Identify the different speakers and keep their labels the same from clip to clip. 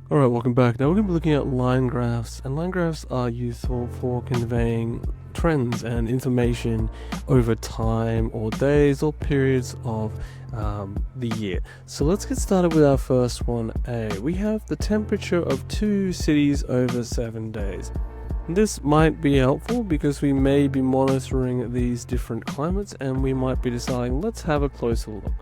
Speaker 1: Alright, welcome back. Now we're going to be looking at line graphs, and line graphs are useful for conveying trends and information over time or days or periods of the year. So let's get started with our first one, A. We have the temperature of 2 cities over 7 days. This might be helpful because we may be monitoring these different climates and we might be deciding, let's have a closer look.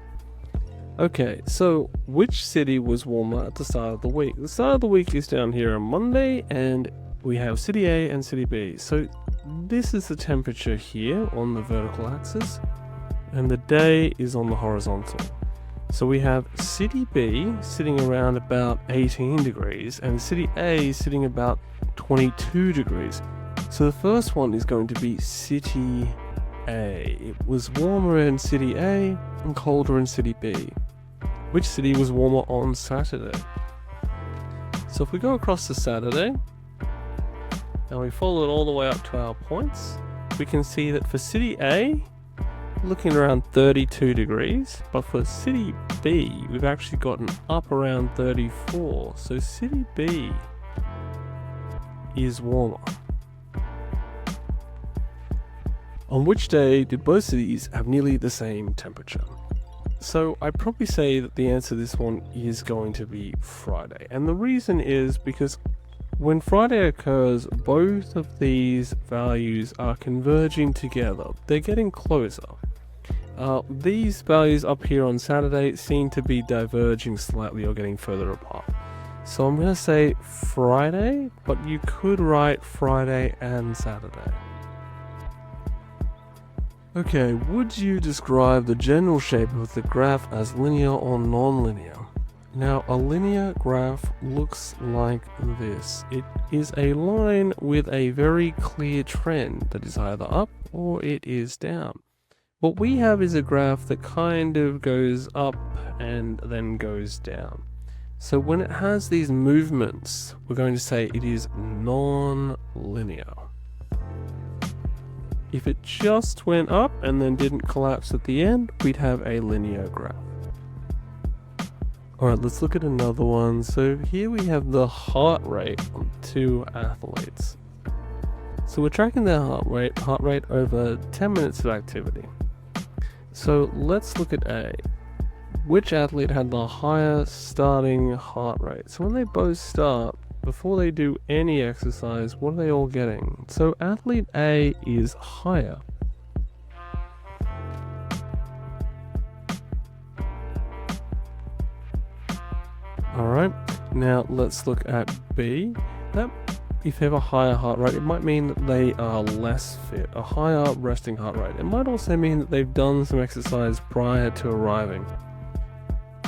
Speaker 1: Okay, so which city was warmer at the start of the week? The start of the week is down here on Monday, and we have city A and city B. So this is the temperature here on the vertical axis, and the day is on the horizontal. So we have city B sitting around about 18 degrees, and city A sitting about 22 degrees. So the first one is going to be city A. It was warmer in city A and colder in city B. Which city was warmer on Saturday? So if we go across to Saturday and we follow it all the way up to our points, we can see that for city A, looking around 32 degrees, but for city B, we've actually gotten up around 34. So city B is warmer. On which day did both cities have nearly the same temperature? So I'd probably say that the answer to this one is going to be Friday. And the reason is because when Friday occurs, both of these values are converging together. They're getting closer. These values up here on Saturday seem to be diverging slightly or getting further apart. So I'm going to say Friday, but you could write Friday and Saturday. Okay, would you describe the general shape of the graph as linear or non-linear? Now, a linear graph looks like this. It is a line with a very clear trend that is either up or it is down. What we have is a graph that kind of goes up and then goes down. So when it has these movements, we're going to say it is non-linear. If it just went up and then didn't collapse at the end, we'd have a linear graph. Alright, let's look at another one. So here we have the heart rate of 2 athletes. So we're tracking their heart rate over 10 minutes of activity. So let's look at A. Which athlete had the higher starting heart rate? So when they both start, before they do any exercise, what are they all getting? So athlete A is higher. Alright, now let's look at B. If they have a higher heart rate, it might mean that they are less fit, a higher resting heart rate. It might also mean that they've done some exercise prior to arriving.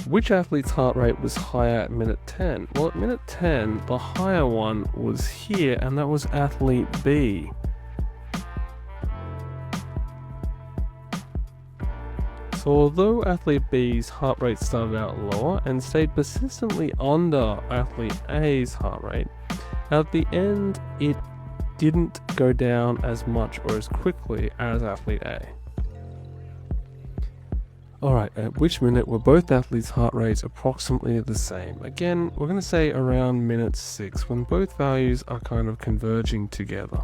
Speaker 1: Which athlete's heart rate was higher at minute 10? Well, at minute 10, the higher one was here, and that was athlete B. So although athlete B's heart rate started out lower and stayed persistently under athlete A's heart rate, at the end it didn't go down as much or as quickly as athlete A. Alright, at which minute were both athletes' heart rates approximately the same? Again, we're going to say around minute 6, when both values are kind of converging together.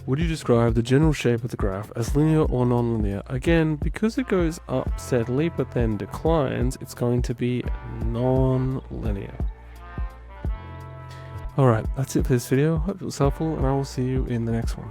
Speaker 1: Would you describe the general shape of the graph as linear or non-linear? Again, because it goes up steadily but then declines, it's going to be non-linear. Alright, that's it for this video. Hope it was helpful, and I will see you in the next one.